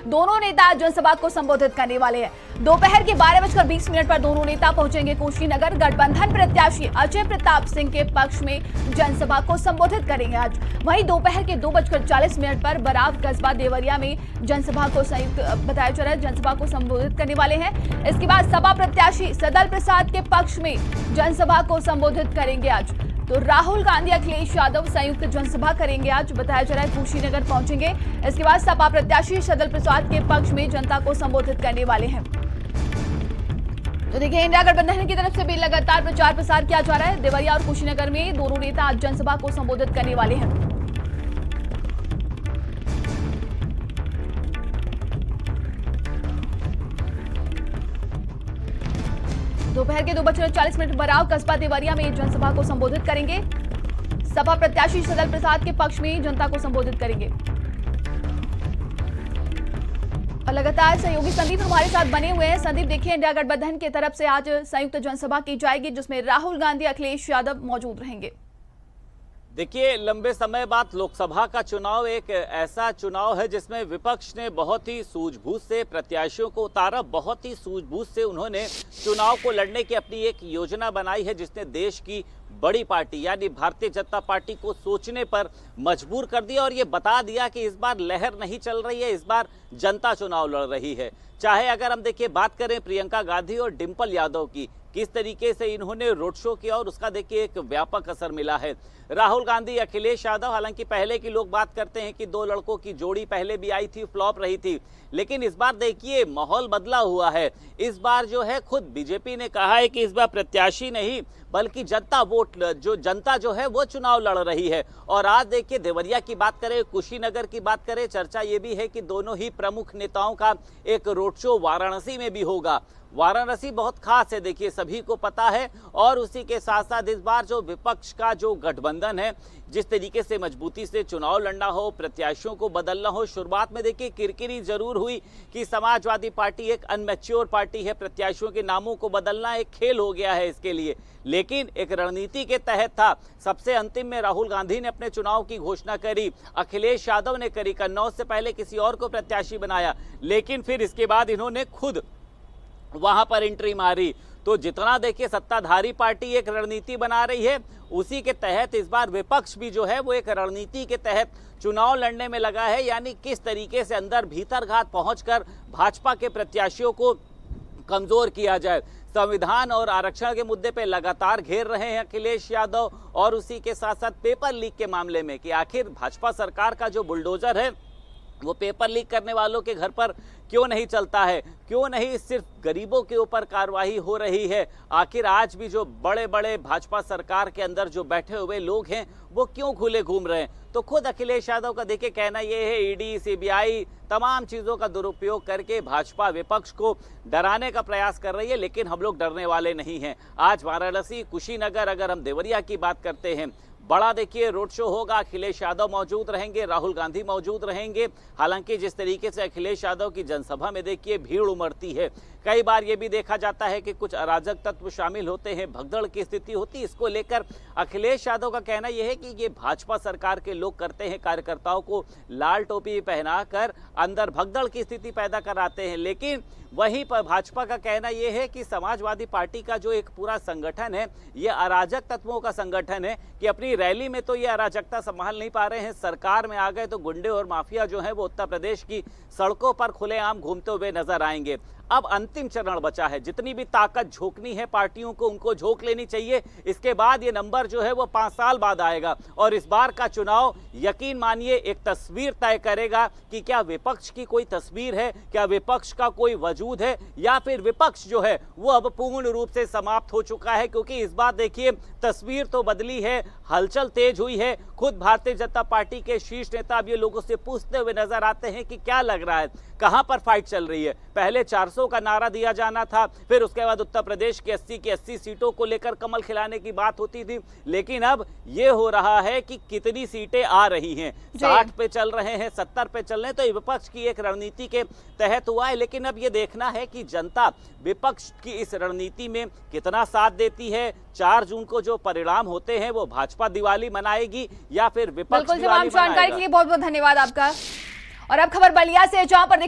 दोनों नेता जनसभा को संबोधित करने वाले हैं। दोपहर के 12:20 पर दोनों नेता पहुंचेंगे कुशीनगर। गठबंधन प्रत्याशी अजय प्रताप सिंह के पक्ष में जनसभा को संबोधित करेंगे आज। वहीं दोपहर के 2:40 पर बराव कस्बा देवरिया में जनसभा को संयुक्त बताया जा रहा है, जनसभा को संबोधित करने वाले हैं। इसके बाद सपा प्रत्याशी सदल प्रसाद के पक्ष में जनसभा को संबोधित करेंगे आज। तो राहुल गांधी अखिलेश यादव संयुक्त जनसभा करेंगे आज, बताया जा रहा है कुशीनगर पहुंचेंगे। इसके बाद सपा प्रत्याशी सदल प्रसाद के पक्ष में जनता को संबोधित करने वाले हैं। तो देखिए, इंडिया गठबंधन की तरफ से भी लगातार प्रचार प्रसार किया जा रहा है। देवरिया और कुशीनगर में दोनों नेता आज जनसभा को संबोधित करने वाले हैं। दोपहर के 2:40 बराव कस्बा देवरिया में जनसभा को संबोधित करेंगे। सपा प्रत्याशी सदल प्रसाद के पक्ष में जनता को संबोधित करेंगे। और लगातार सहयोगी संदीप हमारे साथ बने हुए हैं। संदीप, देखिए, इंडिया गठबंधन की तरफ से आज संयुक्त जनसभा की जाएगी जिसमें राहुल गांधी अखिलेश यादव मौजूद रहेंगे। देखिए, लंबे समय बाद लोकसभा का चुनाव एक ऐसा चुनाव है जिसमें विपक्ष ने बहुत ही सूझबूझ से प्रत्याशियों को उतारा, बहुत ही सूझबूझ से उन्होंने चुनाव को लड़ने की अपनी एक योजना बनाई है जिसने देश की बड़ी पार्टी यानी भारतीय जनता पार्टी को सोचने पर मजबूर कर दिया और ये बता दिया कि इस बार लहर नहीं चल रही है, इस बार जनता चुनाव लड़ रही है। चाहे अगर हम देखिए बात करें प्रियंका गांधी और डिंपल यादव की, किस तरीके से इन्होंने रोड शो किया और उसका देखिए एक व्यापक असर मिला है। राहुल गांधी अखिलेश यादव, हालांकि पहले की लोग बात करते हैं कि दो लड़कों की जोड़ी पहले भी आई थी, फ्लॉप रही थी, लेकिन इस बार देखिए माहौल बदला हुआ है। इस बार जो है खुद बीजेपी ने कहा है कि इस बार प्रत्याशी नहीं बल्कि जनता जो है वो चुनाव लड़ रही है। और आज देखिए देवरिया की बात करें, कुशीनगर की बात करें, चर्चा ये भी है कि दोनों ही प्रमुख नेताओं का एक रोड शो वाराणसी में भी होगा। वाराणसी बहुत खास है, देखिए सभी को पता है। और उसी के साथ साथ इस बार जो विपक्ष का जो गठबंधन है, जिस तरीके से मजबूती से चुनाव लड़ना हो, प्रत्याशियों को बदलना हो, शुरुआत में देखिए किरकिरी जरूर हुई कि समाजवादी पार्टी एक अनमैच्योर पार्टी है, प्रत्याशियों के नामों को बदलना एक खेल हो गया है इसके लिए, लेकिन एक रणनीति के तहत था। सबसे अंतिम में राहुल गांधी ने अपने चुनाव की घोषणा करी, अखिलेश यादव ने करी, कन्नौज से पहले किसी और को प्रत्याशी बनाया, लेकिन फिर इसके बाद इन्होंने खुद वहां पर एंट्री मारी। तो जितना देखिए सत्ताधारी पार्टी एक रणनीति बना रही है, उसी के तहत इस बार विपक्ष भी जो है वो एक रणनीति के तहत चुनाव लड़ने में लगा है, यानी किस तरीके से अंदर भीतर घात पहुंचकर भाजपा के प्रत्याशियों को कमजोर किया जाए। संविधान और आरक्षण के मुद्दे पे लगातार घेर रहे हैं अखिलेश यादव, और उसी के साथ साथ पेपर लीक के मामले में कि आखिर भाजपा सरकार का जो बुलडोजर है वो पेपर लीक करने वालों के घर पर क्यों नहीं चलता है, क्यों नहीं सिर्फ गरीबों के ऊपर कार्रवाई हो रही है। आखिर आज भी जो बड़े बड़े भाजपा सरकार के अंदर जो बैठे हुए लोग हैं वो क्यों खुले घूम रहे हैं। तो खुद अखिलेश यादव का देखिए कहना ये है, ईडी सीबीआई तमाम चीज़ों का दुरुपयोग करके भाजपा विपक्ष को डराने का प्रयास कर रही है, लेकिन हम लोग डरने वाले नहीं हैं। आज वाराणसी, कुशीनगर, अगर हम देवरिया की बात करते हैं, बड़ा देखिए रोड शो होगा। अखिलेश यादव मौजूद रहेंगे, राहुल गांधी मौजूद रहेंगे। हालांकि जिस तरीके से अखिलेश यादव की जनसभा में देखिए भीड़ उमड़ती है, कई बार ये भी देखा जाता है कि कुछ अराजक तत्व शामिल होते हैं, भगदड़ की स्थिति होती है। इसको लेकर अखिलेश यादव का कहना यह है कि ये भाजपा सरकार के लोग करते हैं, कार्यकर्ताओं को लाल टोपी पहनाकर अंदर भगदड़ की स्थिति पैदा कराते हैं। लेकिन वहीं पर भाजपा का कहना यह है कि समाजवादी पार्टी का जो एक पूरा संगठन है, ये अराजक तत्वों का संगठन है कि अपनी रैली में तो ये अराजकता संभाल नहीं पा रहे हैं, सरकार में आ गए तो गुंडे और माफिया जो है वो उत्तर प्रदेश की सड़कों पर खुलेआम घूमते हुए नजर आएंगे। अब अंतिम चरण बचा है, जितनी भी ताकत झोंकनी है पार्टियों को उनको झोंक लेनी चाहिए। इसके बाद ये नंबर जो है वो 5 साल बाद आएगा, और इस बार का चुनाव यकीन मानिए एक तस्वीर तय करेगा कि क्या विपक्ष की कोई तस्वीर है, क्या विपक्ष का कोई वजूद है, या फिर विपक्ष जो है वो अब पूर्ण रूप से समाप्त हो चुका है। क्योंकि इस बार देखिए तस्वीर तो बदली है, हलचल तेज हुई है। खुद भारतीय जनता पार्टी के शीर्ष नेता अब ये लोगों से पूछते हुए नजर आते हैं कि क्या लग रहा है, कहां पर फाइट चल रही है। पहले 400 का नारा दिया जाना था, फिर उसके बाद उत्तर प्रदेश की 80 सीटों को लेकर कमल खिलाने की बात होती थी, लेकिन अब ये हो रहा है कि कितनी सीटें आ रही हैं। 60 पे चल रहे हैं, 70 पे चल रहे हैं। तो ये विपक्ष की एक रणनीति के तहत हुआ है, लेकिन अब ये देखना है कि जनता विपक्ष की इस रणनीति में कितना साथ देती है। 4 जून को जो परिणाम होते हैं वो भाजपा दिवाली मनाएगी या फिर विपक्ष दिवाली मनाएगा। जानकारी के लिए बहुत बहुत धन्यवाद आपका। और अब खबर बलिया से, जहां पर